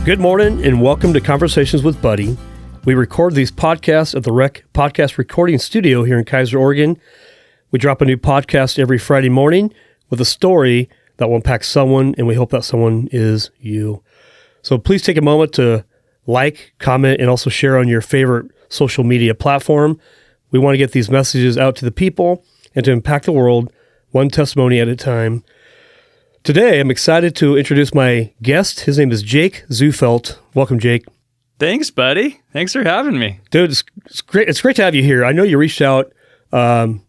Good morning and welcome to Conversations with Buddy. We record these podcasts at the Rec Podcast Recording Studio here in Kaiser, Oregon. We drop a new podcast every Friday morning with a story that will impact someone, and we hope that someone is you. So please take a moment to like, comment, and also share on your favorite social media platform. We want to get these messages out to the people and to impact the world one testimony at a time. Today, I'm excited to introduce my guest. His name is Jake Zufelt. Welcome, Jake. Thanks, buddy. Thanks for having me. Dude, it's great. It's great to have you here. I know you reached out. I'm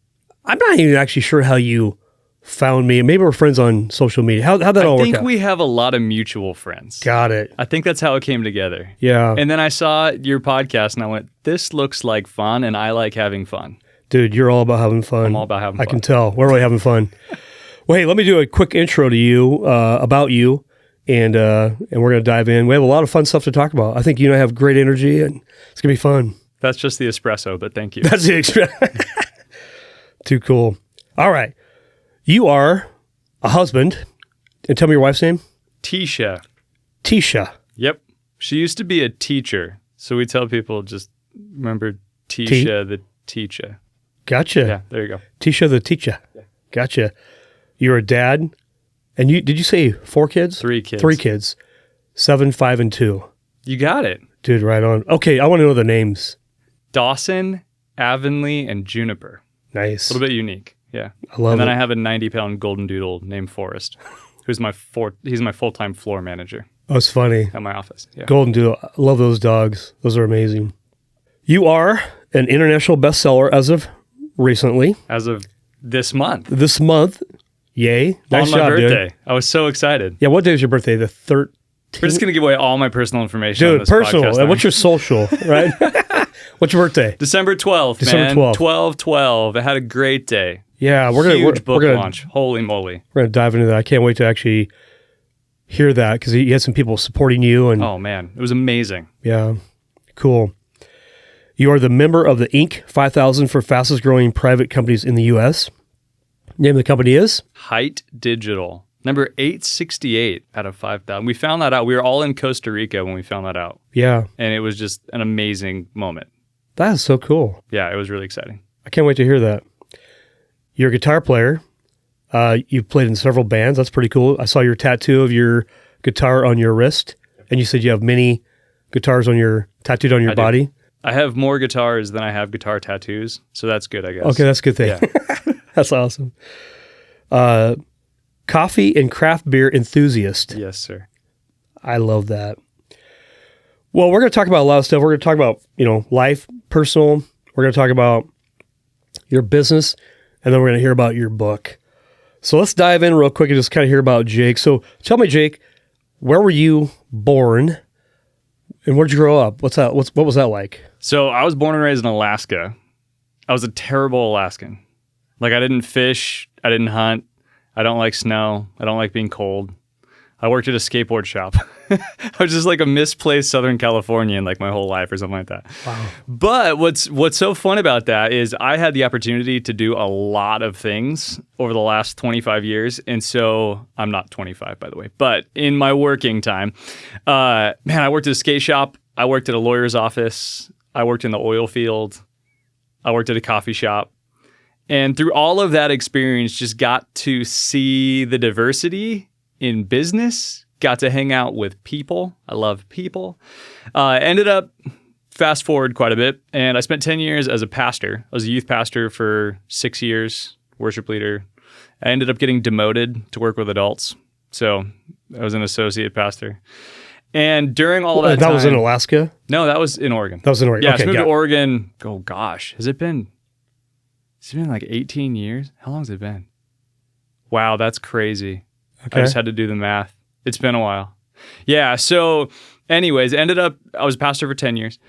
not even actually sure how you found me. Maybe we're friends on social media. How'd that all work out? I think we have a lot of mutual friends. Got it. I think that's how it came together. Yeah. And then I saw your podcast and I went, this looks like fun and I like having fun. Dude, you're all about having fun. I'm all about having fun. I can tell. We're really having fun. Well, hey, let me do a quick intro to you, about you, and we're going to dive in. We have a lot of fun stuff to talk about. I think you and I have great energy, and it's going to be fun. That's just the espresso, but thank you. That's the espresso. Too cool. All right. You are a husband. And tell me your wife's name. Tisha. Tisha. Yep. She used to be a teacher. So we tell people just remember Tisha the teacher. Gotcha. Yeah, there you go. Tisha the teacher. Yeah. Gotcha. You're a dad. And did you say 4 kids? 3 kids. 3 kids. 7, 5, and 2. You got it. Dude, right on. Okay, I want to know the names. Dawson, Avonlea, and Juniper. Nice. A little bit unique. Yeah. I love it. And then I have a 90-pound golden doodle named Forrest, who's he's my full-time floor manager. Oh, it's funny. At my office. Yeah. Golden Doodle. I love those dogs. Those are amazing. You are an international bestseller as of recently. As of this month. This month. Yay. Nice on my job, birthday. dude. I was so excited. Yeah, what day is your birthday? The 13th? We're just going to give away all my personal information on Dude, this personal. podcast. What's your social, right? What's your birthday? December 12th, December man. 12th. 12/12. I had a great day. Yeah, Huge book launch. Holy moly. We're going to dive into that. I can't wait to actually hear that because you had some people supporting you. And oh, man. It was amazing. Yeah, cool. You are the member of the Inc. 5000 for fastest growing private companies in the U.S. Name of the company is? Hite Digital. Number 868 out of 5,000. We found that out. We were all in Costa Rica when we found that out. Yeah. And it was just an amazing moment. That is so cool. Yeah, it was really exciting. I can't wait to hear that. You're a guitar player. You've played in several bands. That's pretty cool. I saw your tattoo of your guitar on your wrist, and you said you have many guitars tattooed on your body. Do. I have more guitars than I have guitar tattoos, so that's good, I guess. Okay, that's a good thing. Yeah. That's awesome. Coffee and craft beer enthusiast. Yes, sir. I love that. Well, we're going to talk about a lot of stuff. We're going to talk about, life, personal. We're going to talk about your business, and then we're going to hear about your book. So let's dive in real quick and just kind of hear about Jake. So tell me, Jake, where were you born, and where'd you grow up? What was that like? So I was born and raised in Alaska. I was a terrible Alaskan. Like, I didn't fish. I didn't hunt. I don't like snow. I don't like being cold. I worked at a skateboard shop. I was just like a misplaced Southern Californian like my whole life or something like that. Wow. But what's so fun about that is I had the opportunity to do a lot of things over the last 25 years. And so I'm not 25, by the way, but in my working time, I worked at a skate shop. I worked at a lawyer's office. I worked in the oil field. I worked at a coffee shop. And through all of that experience, just got to see the diversity in business, got to hang out with people. I love people. Ended up fast forward quite a bit, and I spent 10 years as a pastor. I was a youth pastor for 6 years, worship leader. I ended up getting demoted to work with adults. So I was an associate pastor. And during all that time... That was in Alaska? No, that was in Oregon. That was in Oregon. Yeah, okay, I moved to Oregon. Oh, gosh. Has it been... It's been like 18 years? How long has it been? Wow, that's crazy. Okay. I just had to do the math. It's been a while. Yeah, so anyways, I was a pastor for 10 years.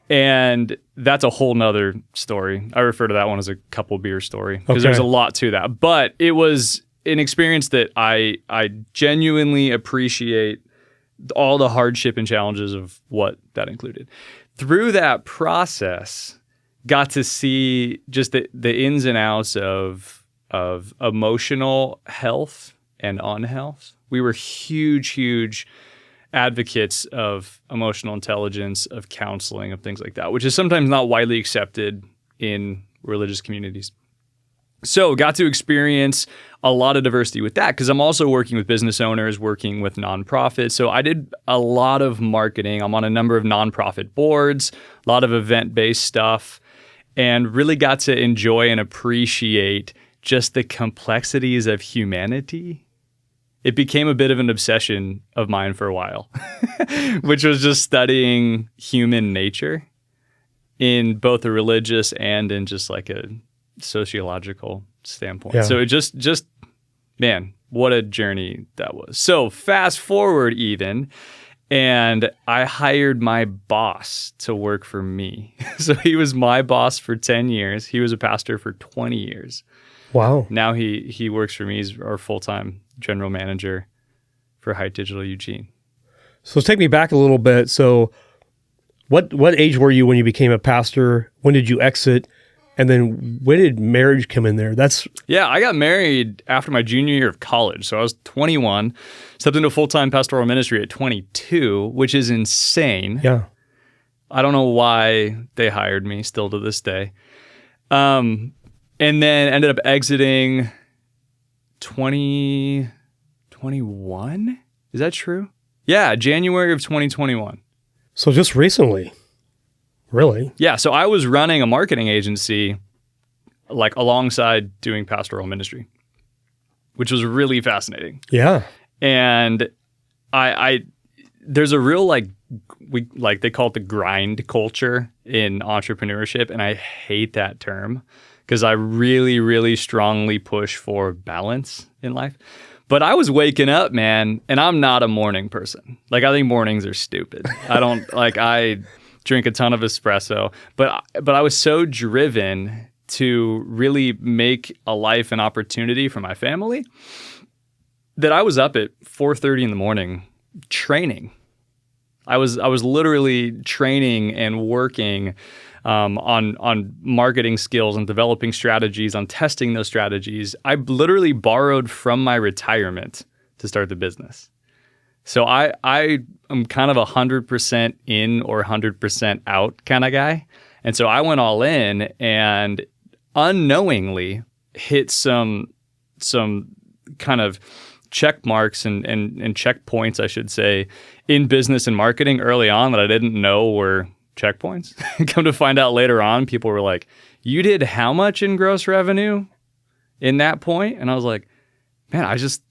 And that's a whole nother story. I refer to that one as a couple beer story because there's a lot to that. But it was an experience that I genuinely appreciate all the hardship and challenges of what that included. Through that process... got to see just the ins and outs of emotional health and unhealth. We were huge advocates of emotional intelligence, of counseling, of things like that, which is sometimes not widely accepted in religious communities. So got to experience a lot of diversity with that because I'm also working with business owners, working with nonprofits. So I did a lot of marketing. I'm on a number of nonprofit boards, a lot of event-based stuff, and really got to enjoy and appreciate just the complexities of humanity. It became a bit of an obsession of mine for a while, which was just studying human nature in both a religious and in just like a sociological standpoint. Yeah. So it just, man, what a journey that was. So fast forward even, and I hired my boss to work for me. So he was my boss for 10 years. He was a pastor for 20 years. Wow. Now he works for me. He's our full-time general manager for Hite Digital Eugene. So take me back a little bit. So what age were you when you became a pastor? When did you exit? And then when did marriage come in there? I got married after my junior year of college. So I was 21, stepped into full-time pastoral ministry at 22, which is insane. Yeah. I don't know why they hired me still to this day. And then ended up exiting 2021. Is that true? Yeah, January of 2021. So just recently. Really? Yeah, so I was running a marketing agency like alongside doing pastoral ministry, which was really fascinating. Yeah. And I there's a real they call it the grind culture in entrepreneurship, and I hate that term because I really, really strongly push for balance in life. But I was waking up, man, and I'm not a morning person. Like, I think mornings are stupid. I drink a ton of espresso, but I was so driven to really make a life an opportunity for my family that I was up at 4:30 in the morning training. I was literally training and working on marketing skills and developing strategies, on testing those strategies. I literally borrowed from my retirement to start the business. So I am kind of 100% in or 100% out kind of guy. And so I went all in and unknowingly hit some kind of check marks and checkpoints, I should say, in business and marketing early on that I didn't know were checkpoints. Come to find out later on, people were like, "You did how much in gross revenue in that point?" And I was like, "Man, I just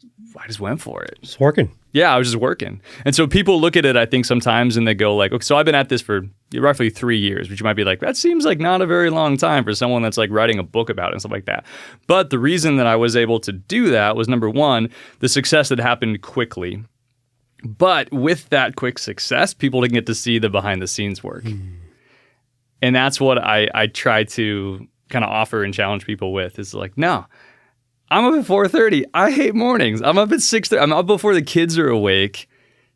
went for it. It's working." Yeah, I was just working. And so people look at it, I think, sometimes and they go like, okay, so I've been at this for roughly 3 years, which you might be like, that seems like not a very long time for someone that's like writing a book about it and stuff like that. But the reason that I was able to do that was, number one, the success that happened quickly. But with that quick success, people didn't get to see the behind the scenes work. And that's what I try to kind of offer and challenge people with is like, no, I'm up at 4:30. I hate mornings. I'm up at 6:30. I'm up before the kids are awake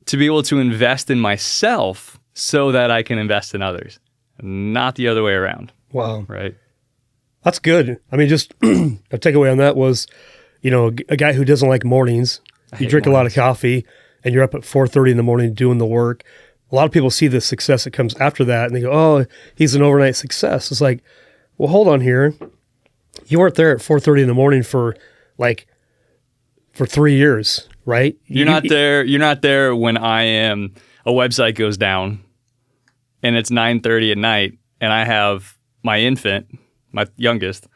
to be able to invest in myself so that I can invest in others, not the other way around. Wow. Right? That's good. I mean, just a takeaway on that was, a guy who doesn't like mornings, you drink a lot of coffee and you're up at 4:30 in the morning doing the work. A lot of people see the success that comes after that and they go, oh, he's an overnight success. It's like, well, hold on here. You weren't there at 4:30 in the morning for 3 years, right? You're not there. You're not there when a website goes down and it's 9:30 at night and I have my infant, my youngest,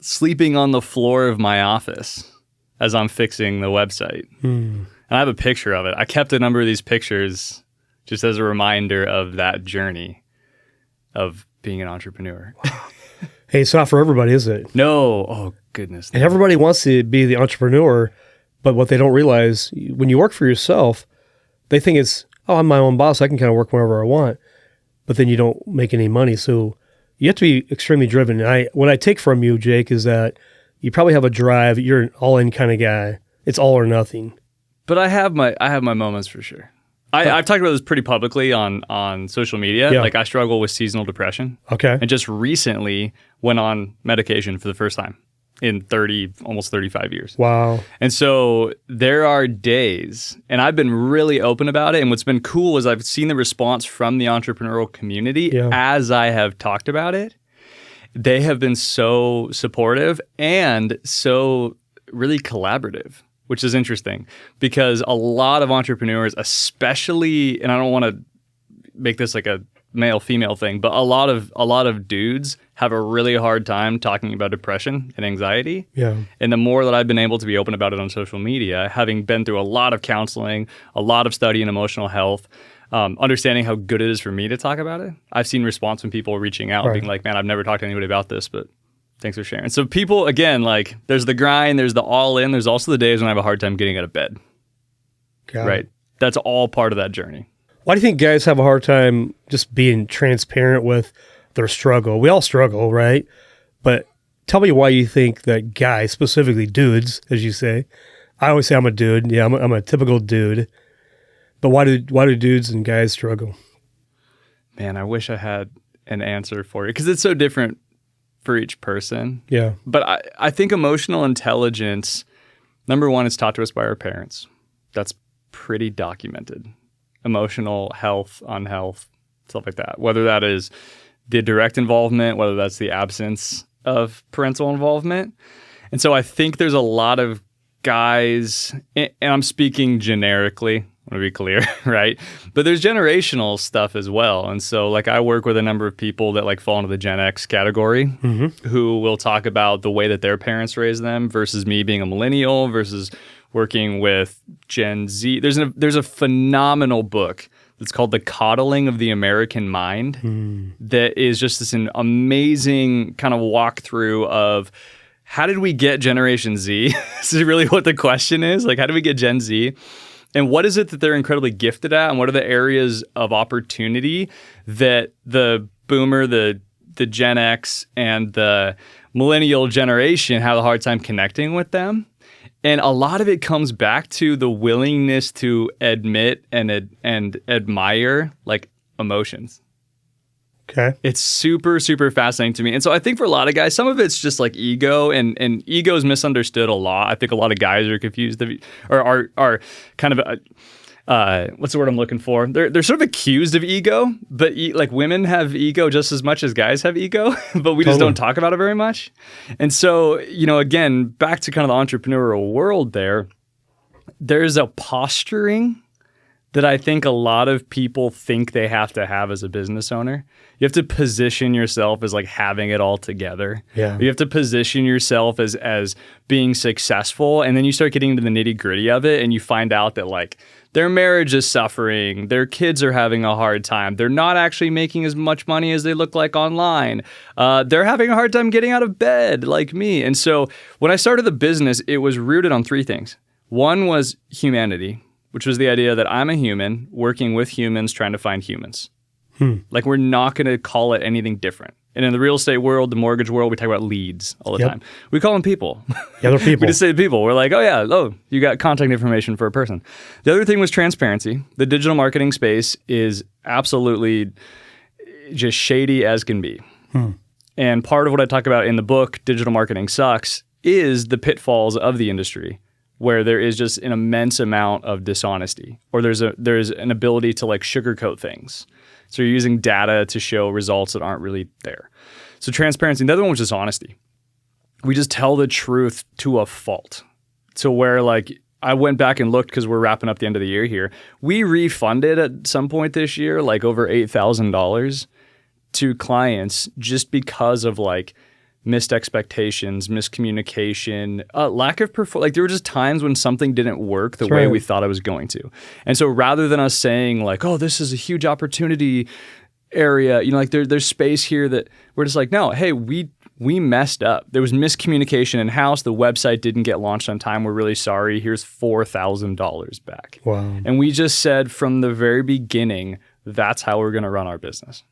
sleeping on the floor of my office as I'm fixing the website. And I have a picture of it. I kept a number of these pictures just as a reminder of that journey of being an entrepreneur. Hey, it's not for everybody, is it? No. Oh, goodness. And everybody wants to be the entrepreneur, but what they don't realize, when you work for yourself, they think it's, oh, I'm my own boss. I can kind of work wherever I want. But then you don't make any money. So you have to be extremely driven. And what I take from you, Jake, is that you probably have a drive. You're an all-in kind of guy. It's all or nothing. But I have my moments for sure. I've talked about this pretty publicly on social media. Yeah. Like, I struggle with seasonal depression. Okay. And just recently went on medication for the first time in almost 35 years. Wow. And so there are days, and I've been really open about it. And what's been cool is I've seen the response from the entrepreneurial community as I have talked about it. They have been so supportive and so really collaborative, which is interesting because a lot of entrepreneurs, especially, and I don't want to make this like a male-female thing, but a lot of dudes have a really hard time talking about depression and anxiety. Yeah. And the more that I've been able to be open about it on social media, having been through a lot of counseling, a lot of study in emotional health, understanding how good it is for me to talk about it, I've seen response from people reaching out, being like, man, I've never talked to anybody about this, but thanks for sharing. So people, again, like there's the grind, there's the all in, there's also the days when I have a hard time getting out of bed. Right? That's all part of that journey. Why do you think guys have a hard time just being transparent with their struggle? We all struggle, right? But tell me why you think that guys, specifically dudes, as you say, I always say I'm a dude. Yeah, I'm a typical dude. But why do dudes and guys struggle? Man, I wish I had an answer for you because it's so different for each person. Yeah. But I think emotional intelligence, number one, is taught to us by our parents. That's pretty documented. Emotional health, unhealth, stuff like that. Whether that is the direct involvement, whether that's the absence of parental involvement. And so I think there's a lot of guys, and I'm speaking generically, I want to be clear, right? But there's generational stuff as well. And so like I work with a number of people that like fall into the Gen X category who will talk about the way that their parents raised them versus me being a millennial versus working with Gen Z. There's a phenomenal book that's called The Coddling of the American Mind that is just this an amazing kind of walkthrough of how did we get Generation Z? This is really what the question is. Like, how do we get Gen Z? And what is it that they're incredibly gifted at? And what are the areas of opportunity that the boomer, the Gen X, and the millennial generation have a hard time connecting with them? And a lot of it comes back to the willingness to admit and admire like emotions. Okay. It's super, super fascinating to me. And so I think for a lot of guys, some of it's just like ego and ego is misunderstood a lot. I think a lot of guys are confused or are kind of what's the word I'm looking for? They're sort of accused of ego, but like women have ego just as much as guys have ego, but we just don't talk about it very much. And so, again, back to kind of the entrepreneurial world there's a posturing that I think a lot of people think they have to have as a business owner. You have to position yourself as like having it all together. Yeah. You have to position yourself as being successful. And then you start getting into the nitty gritty of it and you find out that like their marriage is suffering. Their kids are having a hard time. They're not actually making as much money as they look like online. They're having a hard time getting out of bed like me. And so when I started the business, it was rooted on three things. One was humanity, which was the idea that I'm a human working with humans trying to find humans. Like we're not going to call it anything different. And in the real estate world, the mortgage world, we talk about leads all the time. We call them people. Yeah, they're people. We just say people. We're like, you got contact information for a person. The other thing was transparency. The digital marketing space is absolutely just shady as can be. And part of what I talk about in the book, Digital Marketing Sucks, is the pitfalls of the industry, where there is just an immense amount of dishonesty, or there's an ability to like sugarcoat things. So you're using data to show results that aren't really there. So transparency. The other one was just honesty. We just tell the truth to a fault. To where like I went back and looked because we're wrapping up the end of the year here. We refunded at some point this year like over $8,000 to clients just because of like missed expectations, miscommunication, lack of performance. Like there were just times when something didn't work the way we thought it was going to. And so rather than us saying like, oh, this is a huge opportunity area, like there's space here, that we're just like, no, hey, we messed up. There was miscommunication in-house. The website didn't get launched on time. We're really sorry. Here's $4,000 back. Wow. And we just said from the very beginning, that's how we're going to run our business.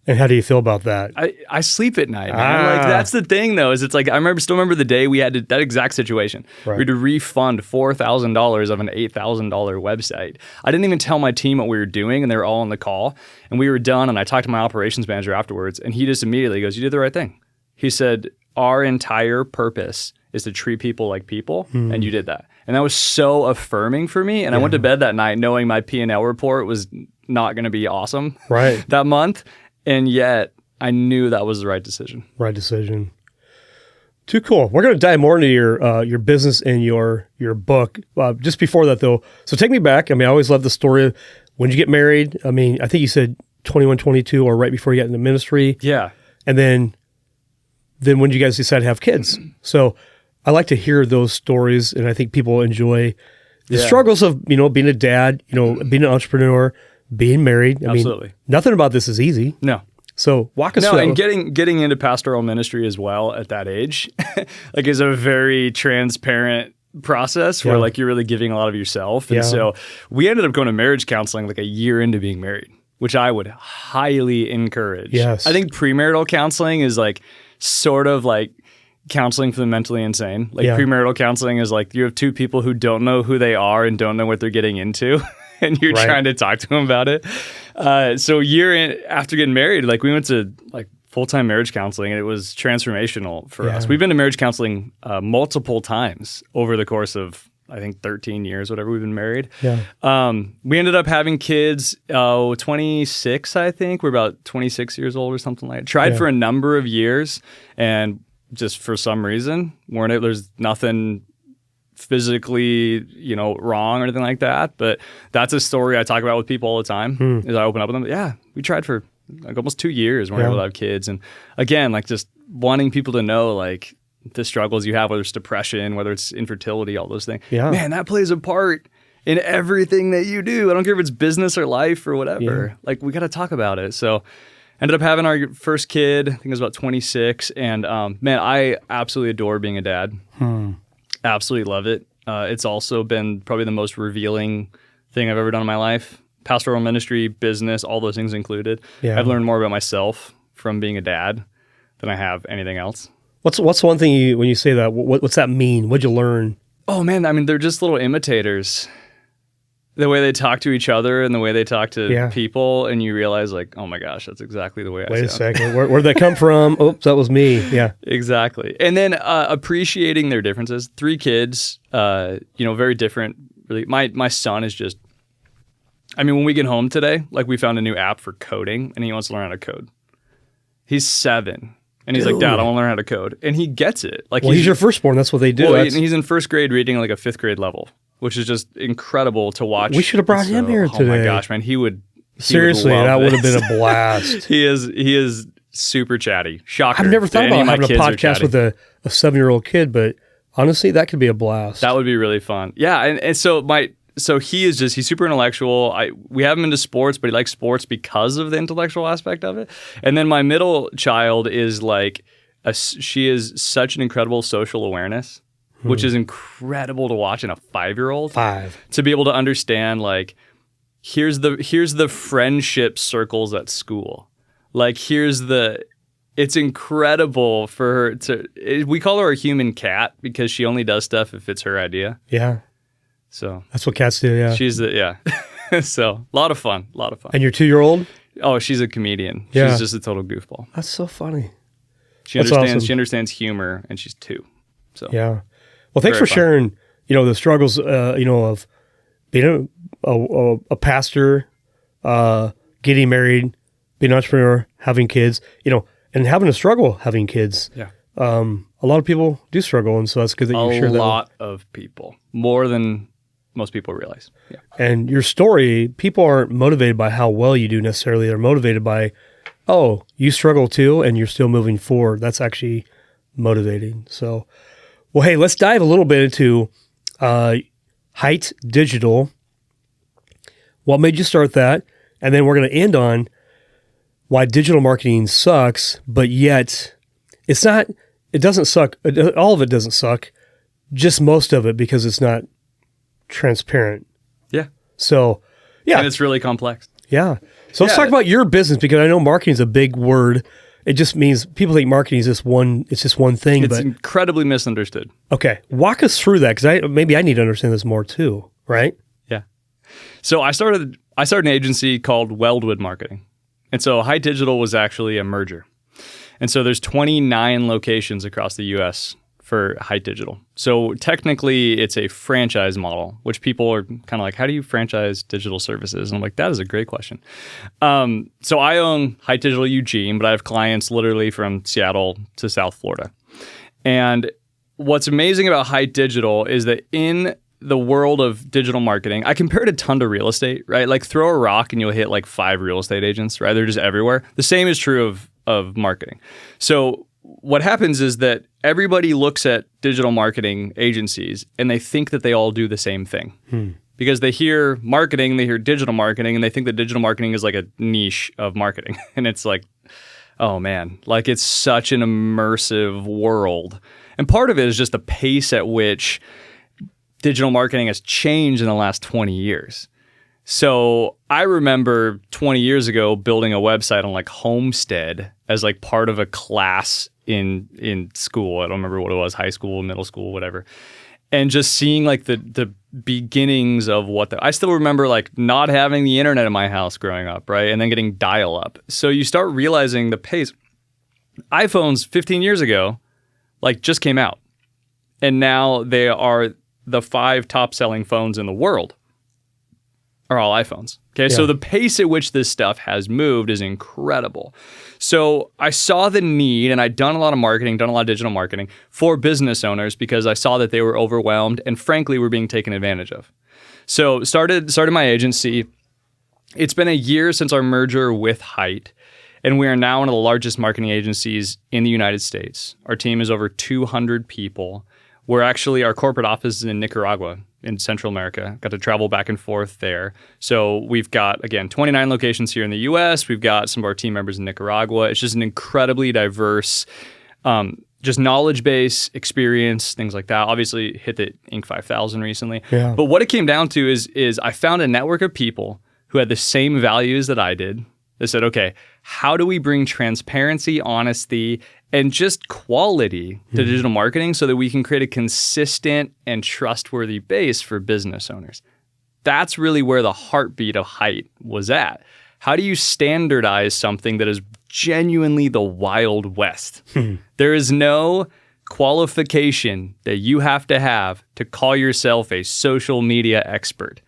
And how do you feel about that? I sleep at night, man. Like that's the thing though, is it's like I still remember the day we had that exact situation. We had to refund $4,000 of an $8,000 website. I didn't even tell my team what we were doing, and they were all on the call. And we were done, and I talked to my operations manager afterwards, and he just immediately goes, "You did the right thing." He said, our entire purpose is to treat people like people, and you did that. And that was so affirming for me. And I went to bed that night knowing my P&L report was not going to be awesome that month. And yet I knew that was the right decision. Right decision. Too cool. We're going to dive more into your business and your book. Just before that, though, so take me back. I mean, I always love the story of when you get married. I mean, I think you said 21, 22, or right before you got into ministry. Yeah. And then when did you guys decide to have kids? So I like to hear those stories, and I think people enjoy the struggles of, being a dad, being an entrepreneur, being married. I mean, nothing about this is easy. No. So walk us through. And getting into pastoral ministry as well at that age, like, is a very transparent process where like you're really giving a lot of yourself. And so we ended up going to marriage counseling like a year into being married, which I would highly encourage. Yes. I think premarital counseling is like sort of like counseling for the mentally insane. Like premarital counseling is like you have two people who don't know who they are and don't know what they're getting into. And you're trying to talk to them about it. So a year after getting married, like we went to like full-time marriage counseling, and it was transformational for us. We've been to marriage counseling multiple times over the course of, I think, 13 years, whatever we've been married. Yeah. We ended up having kids, 26, I think. We're about 26 years old or something like that. Tried for a number of years, and just for some reason, there's nothing physically, wrong or anything like that. But that's a story I talk about with people all the time. As I open up with them, we tried for like almost 2 years, weren't able to have kids. And again, like just wanting people to know like the struggles you have, whether it's depression, whether it's infertility, all those things. Yeah. Man, that plays a part in everything that you do. I don't care if it's business or life or whatever. Yeah. Like we got to talk about it. So ended up having our first kid, I think it was about 26. And man, I absolutely adore being a dad. Absolutely love it. It's also been probably the most revealing thing I've ever done in my life. Pastoral ministry, business, all those things included. Yeah. I've learned more about myself from being a dad than I have anything else. What's one thing when you say that, what's that mean? What'd you learn? Oh man, I mean, they're just little imitators. The way they talk to each other and the way they talk to people, and you realize like, oh my gosh, that's exactly the way I sound. Wait a second, where'd that come from? Oops, that was me. Yeah. Exactly. And then appreciating their differences. 3 kids, very different. Really, my son is just, I mean, when we get home today, like we found a new app for coding, and he wants to learn how to code. He's 7. And he's like, Dad, I want to learn how to code. And he gets it. Like, he's your firstborn. That's what they do. Well, he's in first grade reading like a 5th grade level, which is just incredible to watch. We should have brought him here today. Oh my gosh, man. He would seriously, that would have been a blast. He is super chatty. Shocker. I've never thought about having a podcast with a 7-year-old kid, but honestly, that could be a blast. That would be really fun. Yeah. And so he's super intellectual. We have him into sports, but he likes sports because of the intellectual aspect of it. And then my middle child is like, she is such an incredible social awareness, which is incredible to watch in a 5-year-old. 5. To be able to understand like, here's the friendship circles at school. Like it's incredible for her we call her a human cat because she only does stuff if it's her idea. Yeah. So that's what cats do, yeah. So a lot of fun. And your 2-year-old? Oh, she's a comedian. Yeah. She's just a total goofball. That's so funny. She understands humor, and she's 2. So yeah. Well, thanks for sharing, the struggles, of being a pastor, getting married, being an entrepreneur, having kids, and having a struggle having kids. Yeah. A lot of people do struggle, and so that's good that you share that. A lot of people, more than most people realize. Yeah. And your story, people aren't motivated by how well you do necessarily. They're motivated by, oh, you struggle too, and you're still moving forward. That's actually motivating. So, well, hey, let's dive a little bit into Hite Digital. What made you start that? And then we're going to end on why digital marketing sucks, but yet it doesn't suck. All of it doesn't suck, just most of it because it's not transparent. Yeah. So, yeah. And it's really complex. Yeah. So let's talk about your business, because I know marketing is a big word. It just means people think marketing is just one thing. It's incredibly misunderstood. Okay. Walk us through that, because maybe I need to understand this more too, right? Yeah. So I started an agency called Weldwood Marketing. And so Hite Digital was actually a merger. And so there's 29 locations across the US for Hite Digital. So technically it's a franchise model, which people are kind of like, how do you franchise digital services? And I'm like, that is a great question. So I own Hite Digital Eugene, but I have clients literally from Seattle to South Florida. And what's amazing about Hite Digital is that in the world of digital marketing, I compared a ton to real estate, right? Like throw a rock and you'll hit like 5 real estate agents, right? They're just everywhere. The same is true of marketing. So what happens is that everybody looks at digital marketing agencies and they think that they all do the same thing. Because they hear marketing, they hear digital marketing, and they think that digital marketing is like a niche of marketing. And it's like, oh man, like it's such an immersive world. And part of it is just the pace at which digital marketing has changed in the last 20 years. So I remember 20 years ago building a website on like Homestead as like part of a class in school. I don't remember what it was, high school, middle school, whatever. And just seeing like the beginnings of I still remember like not having the internet in my house growing up, right? And then getting dial-up. So you start realizing the pace. iPhones 15 years ago like just came out. And now they are the 5 top selling phones in the world are all iPhones. Okay, yeah. So the pace at which this stuff has moved is incredible. So I saw the need, and I'd done a lot of marketing, done a lot of digital marketing for business owners because I saw that they were overwhelmed and frankly were being taken advantage of. So started my agency. It's been a year since our merger with Hite, and we are now one of the largest marketing agencies in the United States. Our team is over 200 people. Our corporate office is in Nicaragua in Central America. Got to travel back and forth there. So we've got, again, 29 locations here in the US. We've got some of our team members in Nicaragua. It's just an incredibly diverse, just knowledge base, experience, things like that. Obviously hit the Inc. 5000 recently. Yeah. But what it came down to is I found a network of people who had the same values that I did. They said, okay, how do we bring transparency, honesty, and just quality to digital marketing so that we can create a consistent and trustworthy base for business owners? That's really where the heartbeat of Hite was at. How do you standardize something that is genuinely the Wild West? There is no qualification that you have to call yourself a social media expert.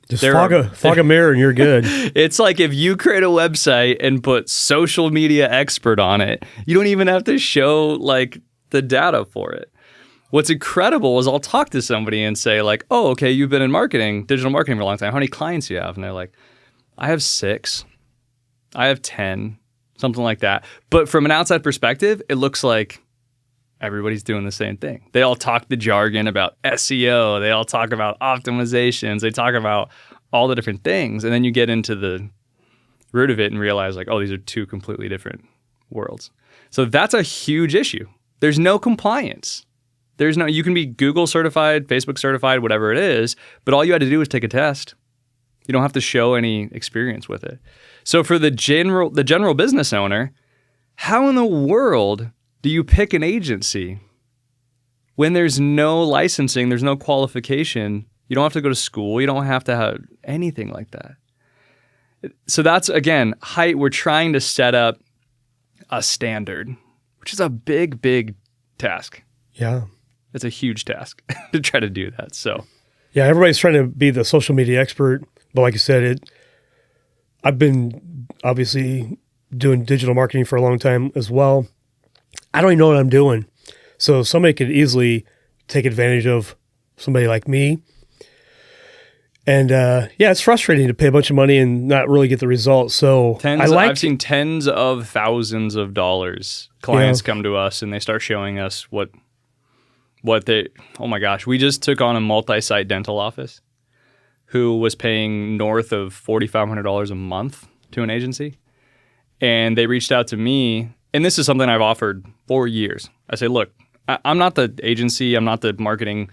Just fog a mirror and you're good. It's like if you create a website and put social media expert on it, you don't even have to show like the data for it. What's incredible is I'll talk to somebody and say like, oh, okay, you've been in marketing, digital marketing for a long time. How many clients do you have? And they're like, I have 6. I have 10, something like that. But from an outside perspective, it looks like everybody's doing the same thing. They all talk the jargon about SEO. They all talk about optimizations. They talk about all the different things. And then you get into the root of it and realize like, oh, these are 2 completely different worlds. So that's a huge issue. There's no compliance. You can be Google certified, Facebook certified, whatever it is, but all you had to do was take a test. You don't have to show any experience with it. So for the general business owner, how in the world do you pick an agency when there's no licensing, there's no qualification? You don't have to go to school. You don't have to have anything like that. So that's, again, Hite, we're trying to set up a standard, which is a big, big task. Yeah. It's a huge task to try to do that. So, yeah, everybody's trying to be the social media expert. But like you said, I've been obviously doing digital marketing for a long time as well. I don't even know what I'm doing. So somebody could easily take advantage of somebody like me. And yeah, it's frustrating to pay a bunch of money and not really get the results. So I've seen tens of thousands of dollars. Clients come to us and they start showing us what they, oh my gosh, we just took on a multi-site dental office who was paying north of $4,500 a month to an agency. And they reached out to me. And this is something I've offered for years. I say, look, I'm not the agency. I'm not the marketing,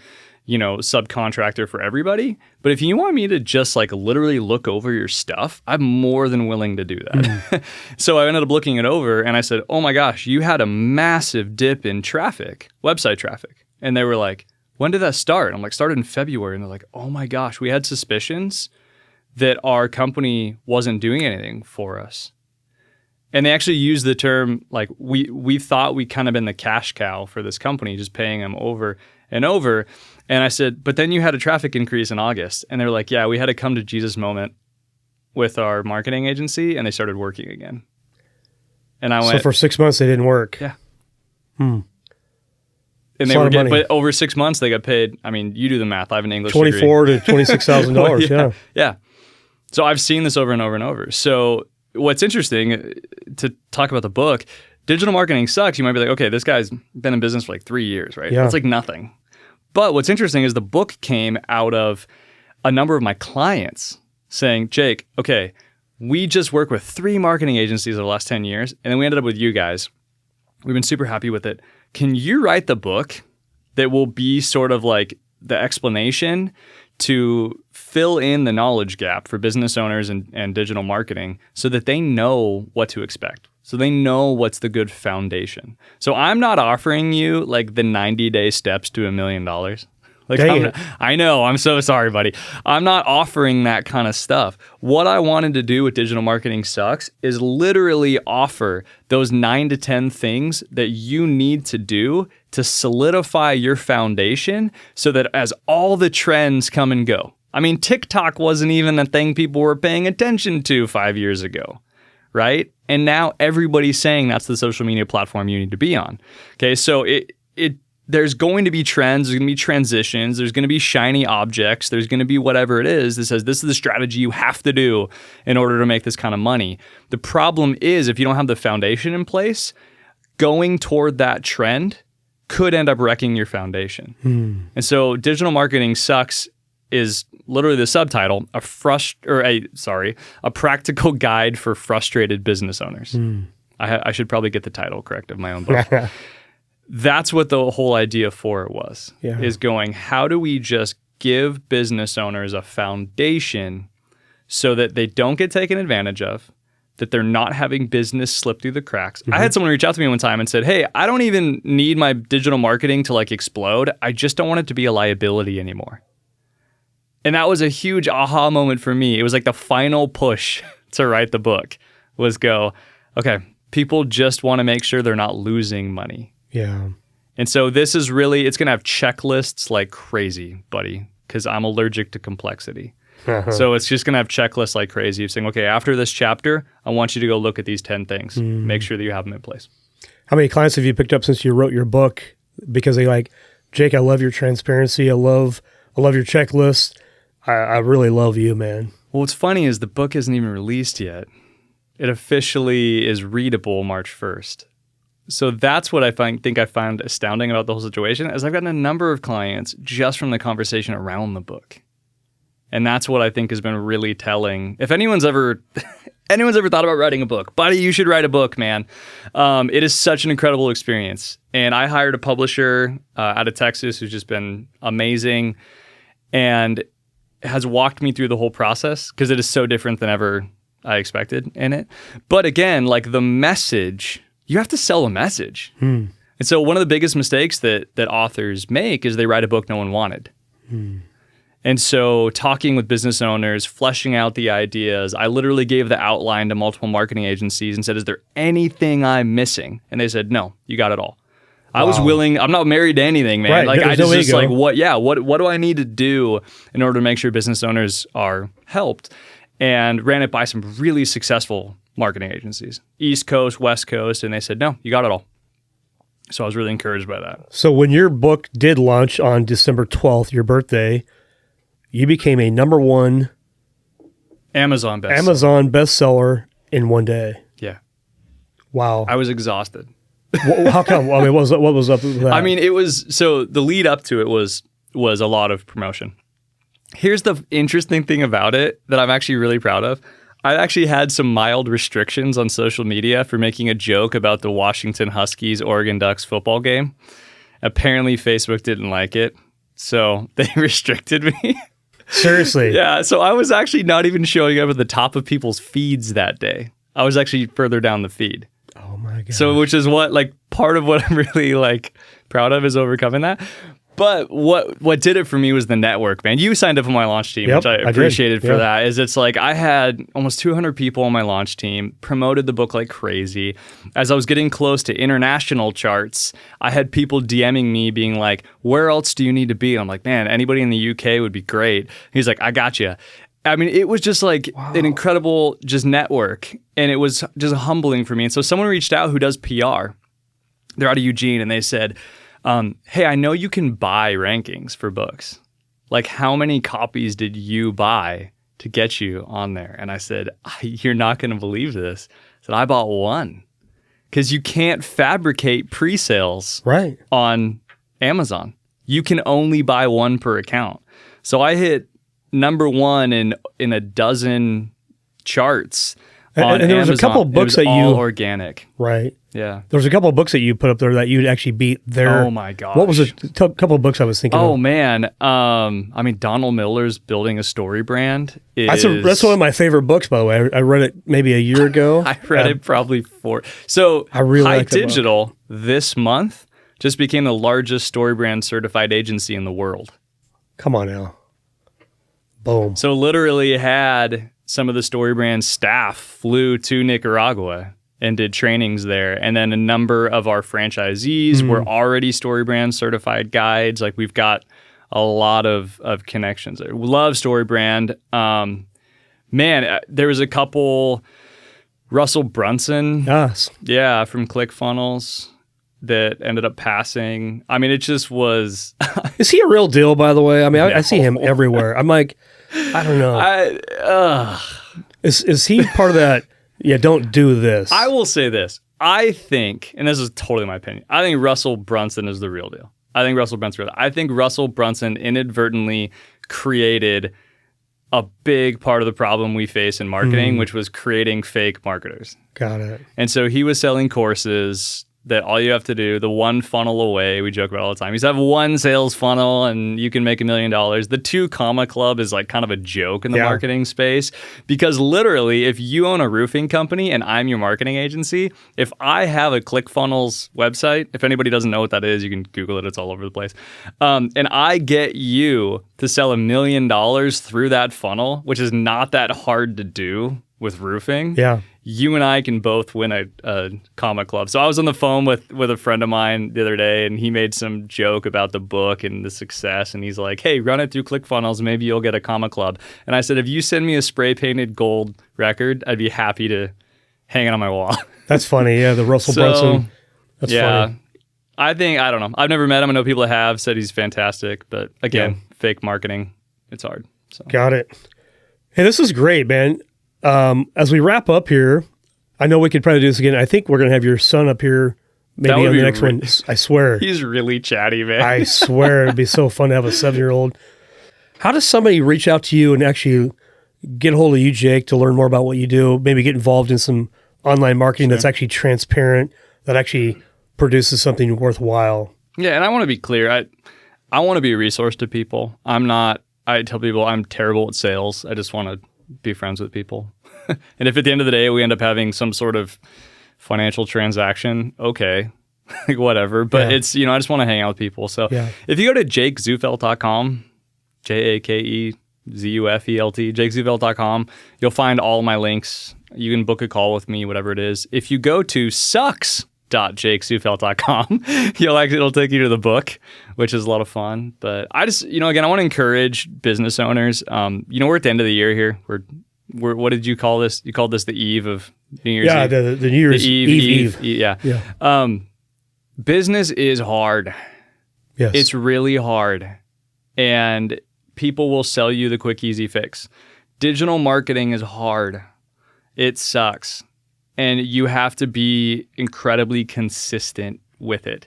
subcontractor for everybody. But if you want me to just like literally look over your stuff, I'm more than willing to do that. So I ended up looking it over and I said, oh my gosh, you had a massive dip in traffic, website traffic. And they were like, when did that start? I'm like, started in February. And they're like, oh my gosh, we had suspicions that our company wasn't doing anything for us. And they actually use the term, like, we thought we kind of been the cash cow for this company, just paying them over and over. And I said, but then you had a traffic increase in August. And they're like, yeah, we had a come to Jesus moment with our marketing agency, and they started working again. And I went, so for 6 months, they didn't work. Yeah. Hmm. And they were getting, but over 6 months, they got paid. I mean, you do the math. I have an English degree. $24,000 to $26,000. Yeah. So I've seen this over and over and over. So what's interesting to talk about the book, Digital Marketing Sucks. You might be like, okay, this guy's been in business for like 3 years, right? Yeah. That's like nothing. But what's interesting is the book came out of a number of my clients saying, Jake, okay, we just work with 3 marketing agencies over the last 10 years, and then we ended up with you guys. We've been super happy with it. Can you write the book that will be sort of like the explanation to fill in the knowledge gap for business owners and digital marketing so that they know what to expect? So they know what's the good foundation. So I'm not offering you like the 90-day steps to $1 million. Like, I know, I'm so sorry, buddy. I'm not offering that kind of stuff. What I wanted to do with Digital Marketing Sucks is literally offer those 9 to 10 things that you need to do to solidify your foundation so that as all the trends come and go. I mean, TikTok wasn't even a thing people were paying attention to 5 years ago, right? And now everybody's saying that's the social media platform you need to be on. Okay, so there's going to be trends, there's going to be transitions, there's going to be shiny objects, there's going to be whatever it is that says this is the strategy you have to do in order to make this kind of money. The problem is if you don't have the foundation in place, going toward that trend could end up wrecking your foundation. And so Digital Marketing Sucks is literally the subtitle, a practical guide for frustrated business owners. I should probably get the title correct of my own book. That's what the whole idea for it was, is going, how do we just give business owners a foundation so that they don't get taken advantage of, that they're not having business slip through the cracks. I had someone reach out to me one time and said, hey, I don't even need my digital marketing to like explode. I just don't want it to be a liability anymore. And that was a huge aha moment for me. It was like the final push to write the book was go, okay, people just want to make sure they're not losing money. Yeah. And so this is really, it's going to have checklists like crazy, buddy, because I'm allergic to complexity. So it's just going to have checklists like crazy of saying, okay, after this chapter, I want you to go look at these 10 things. Make sure that you have them in place. How many clients have you picked up since you wrote your book because they like, Jake, I love your transparency. I love your checklist. I really love you, man. Well, what's funny is the book isn't even released yet. It officially is readable March 1st. So that's what I think I found astounding about the whole situation is I've gotten a number of clients just from the conversation around the book. And that's what I think has been really telling. If anyone's ever thought about writing a book, buddy, you should write a book, man. It is such an incredible experience. And I hired a publisher out of Texas who's just been amazing and has walked me through the whole process because it is so different than ever I expected in it. But again, like the message, you have to sell a message. And so one of the biggest mistakes that authors make is they write a book no one wanted. And so talking with business owners, fleshing out the ideas, I literally gave the outline to multiple marketing agencies and said, is there anything I'm missing? And they said, no, you got it all. Wow. I was willing, I'm not married to anything, man. Right. Like I no just ego. like, what do I need to do in order to make sure business owners are helped? And ran it by some really successful marketing agencies, East Coast, West Coast, and they said, no, you got it all. So I was really encouraged by that. So when your book did launch on December 12th, your birthday, you became a #1 Amazon bestseller in one day. Yeah. Wow. I was exhausted. How come? I mean, what was up with that? I mean, it was, so the lead up to it was a lot of promotion. Here's the interesting thing about it that I'm actually really proud of. I actually had some mild restrictions on social media for making a joke about the Washington Huskies Oregon Ducks football game. Apparently, Facebook didn't like it, so they restricted me. Seriously? Yeah, so I was actually not even showing up at the top of people's feeds that day. I was actually further down the feed. Oh my God. So which is what, like, part of what I'm really, like, proud of is overcoming that. But what did it for me was the network, man. You signed up on my launch team, which I appreciated for that. Is it's like I had almost 200 people on my launch team, promoted the book like crazy. As I was getting close to international charts, I had people DMing me being like, where else do you need to be? I'm like, man, anybody in the UK would be great. He's like, I got you. I mean, it was just like an incredible just network, and it was just humbling for me. And so someone reached out who does PR. They're out of Eugene, and they said, hey, I know you can buy rankings for books. Like, how many copies did you buy to get you on there? And I said, you're not going to believe this. I said, I bought one. Because you can't fabricate pre-sales on Amazon. You can only buy one per account. So I hit number one in a dozen charts on and there was Amazon. A couple of books it was that all you organic. Right. Yeah. There was a couple of books that you put up there that you'd actually beat their. Oh my gosh. What was a couple of books I was thinking of? Oh man. I mean, Donald Miller's Building a Story Brand is. That's one of my favorite books, by the way. I read it maybe a year ago. I read it probably So I really Hite Digital this month just became the largest story brand certified agency in the world. Come on now. Boom. So literally had some of the story brand staff flew to Nicaragua and did trainings there. And then a number of our franchisees were already story brand certified guides. Like, we've got a lot of connections there. We love story brand. Man, there was a couple, Russell Brunson. Yes. Yeah, from ClickFunnels that ended up passing. I mean, it just was. Is he a real deal, by the way? I mean, I see him everywhere. I'm like, I don't know. Is he part of that? Yeah, don't do this. I will say this. I think, and this is totally my opinion, I think Russell Brunson is the real deal. I think Russell Brunson inadvertently created a big part of the problem we face in marketing, which was creating fake marketers. Got it. And so he was selling courses that all you have to do, the one funnel away, we joke about all the time. You just have one sales funnel and you can make $1 million. The 2 Comma Club is like kind of a joke in the marketing space, because literally if you own a roofing company and I'm your marketing agency, if I have a ClickFunnels website, if anybody doesn't know what that is, you can Google it. It's all over the place. And I get you to sell $1 million through that funnel, which is not that hard to do with roofing. Yeah. You and I can both win a Comma Club. So I was on the phone with a friend of mine the other day, and he made some joke about the book and the success. And he's like, hey, run it through ClickFunnels. Maybe you'll get a Comma Club. And I said, if you send me a spray painted gold record, I'd be happy to hang it on my wall. That's funny. Yeah, the Russell Brunson. That's funny. I don't know. I've never met him. I know people that have said he's fantastic. But again, fake marketing, it's hard. So. Got it. Hey, this is great, man. As we wrap up here, I know we could probably do this again. I think we're going to have your son up here maybe on the next one. I swear. He's really chatty, man. I swear it'd be so fun to have a 7-year-old. How does somebody reach out to you and actually get a hold of you, Jake, to learn more about what you do, maybe get involved in some online marketing that's actually transparent, that actually produces something worthwhile? Yeah, and I want to be clear. I want to be a resource to people. I tell people I'm terrible at sales. I just want to be friends with people. And if at the end of the day we end up having some sort of financial transaction, okay, like whatever. But it's, I just want to hang out with people. So if you go to jakezufelt.com, JakeZufelt, jakezufelt.com, you'll find all my links. You can book a call with me, whatever it is. If you go to sucks.jakezufelt.com, it'll take you to the book, which is a lot of fun. But I just, again, I want to encourage business owners. We're at the end of the year here. We're what did you call this? You called this the eve of New Year's Eve. Yeah, the New Year's Eve. Yeah. Business is hard. Yes. It's really hard. And people will sell you the quick, easy fix. Digital marketing is hard. It sucks. And you have to be incredibly consistent with it.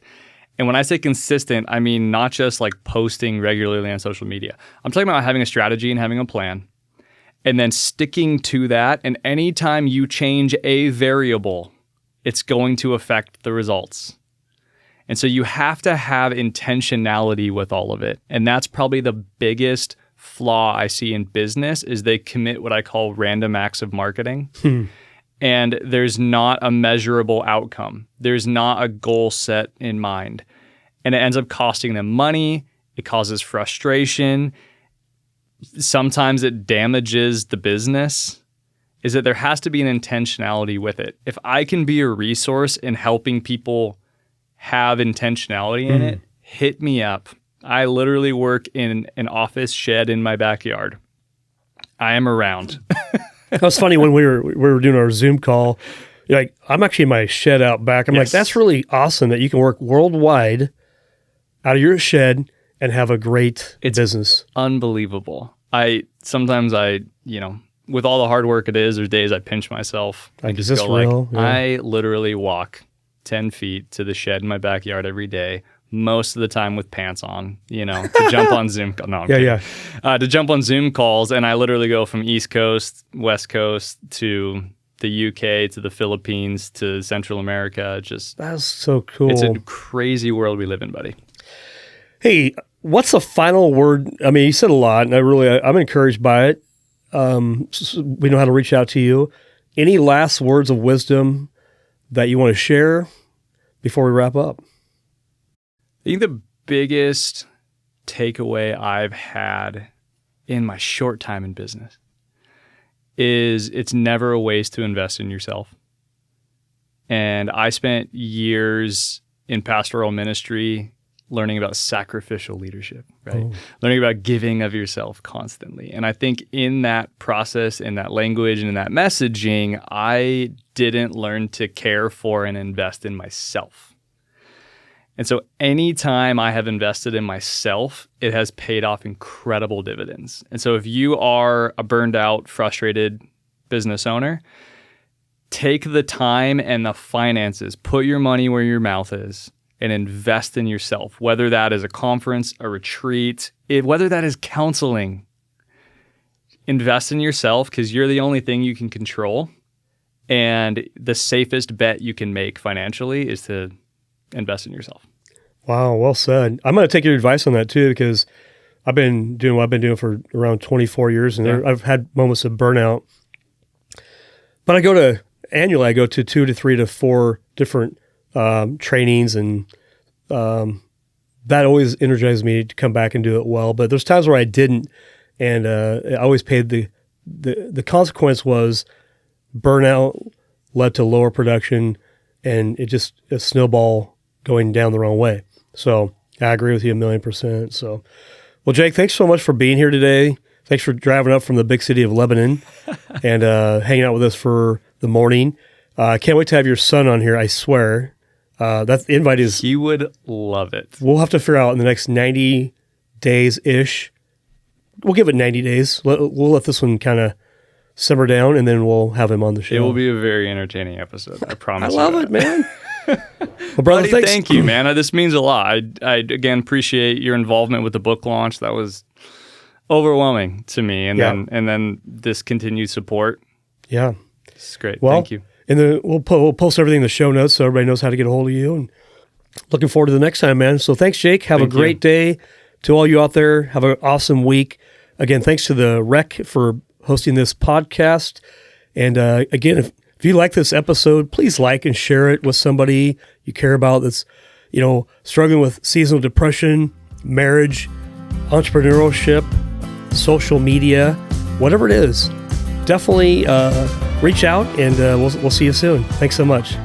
And when I say consistent, I mean not just like posting regularly on social media. I'm talking about having a strategy and having a plan, and then sticking to that. And anytime you change a variable, it's going to affect the results. And so you have to have intentionality with all of it. And that's probably the biggest flaw I see in business, is they commit what I call random acts of marketing. And there's not a measurable outcome. There's not a goal set in mind. And it ends up costing them money. It causes frustration. Sometimes it damages the business, is that there has to be an intentionality with it. If I can be a resource in helping people have intentionality in it, hit me up. I literally work in an office shed in my backyard. I am around. That was funny when we were doing our Zoom call. You're like, I'm actually in my shed out back. I'm like, that's really awesome that you can work worldwide out of your shed and have a great business. Unbelievable. Sometimes with all the hard work it is, there's days I pinch myself. Like, is this real? Yeah. I literally walk 10 feet to the shed in my backyard every day, most of the time with pants on, to jump on Zoom. No, I'm kidding. To jump on Zoom calls, and I literally go from East Coast, West Coast to the UK, to the Philippines, to Central America. That's so cool. It's a crazy world we live in, buddy. Hey, what's the final word? I mean, you said a lot, and I'm encouraged by it. We know how to reach out to you. Any last words of wisdom that you want to share before we wrap up? I think the biggest takeaway I've had in my short time in business is it's never a waste to invest in yourself. And I spent years in pastoral ministry learning about sacrificial leadership, right? Learning about giving of yourself constantly. And I think in that process, in that language, and in that messaging, I didn't learn to care for and invest in myself. And so anytime I have invested in myself, it has paid off incredible dividends. And so if you are a burned out, frustrated business owner, take the time and the finances, put your money where your mouth is, and invest in yourself, whether that is a conference, a retreat, whether that is counseling. Invest in yourself because you're the only thing you can control. And the safest bet you can make financially is to invest in yourself. Wow, well said. I'm going to take your advice on that too, because I've been doing what I've been doing for around 24 years, and I've had moments of burnout. But I go to 2 to 3 to 4 different trainings, and that always energizes me to come back and do it well. But there's times where I didn't, and I always paid the consequence was burnout led to lower production, and it just a snowball going down the wrong way. So I agree with you 1,000,000%. So, well, Jake, thanks so much for being here today. Thanks for driving up from the big city of Lebanon and hanging out with us for the morning. I can't wait to have your son on here, I swear. That invite is... He would love it. We'll have to figure out in the next 90 days-ish. We'll give it 90 days. We'll let this one kind of simmer down, and then we'll have him on the show. It will be a very entertaining episode. I promise. I love it, man. Well, brother, Buddy, thank you, man. This means a lot. I again appreciate your involvement with the book launch. That was overwhelming to me, and then this continued support. Yeah, it's great. Well, thank you. And then we'll post everything in the show notes so everybody knows how to get a hold of you. And looking forward to the next time, man. So thanks, Jake. Have a great day. To all you out there, have an awesome week. Again, thanks to the Rec for hosting this podcast. And again, if you like this episode, please like and share it with somebody you care about that's, struggling with seasonal depression, marriage, entrepreneurship, social media, whatever it is. Definitely reach out, and we'll see you soon. Thanks so much.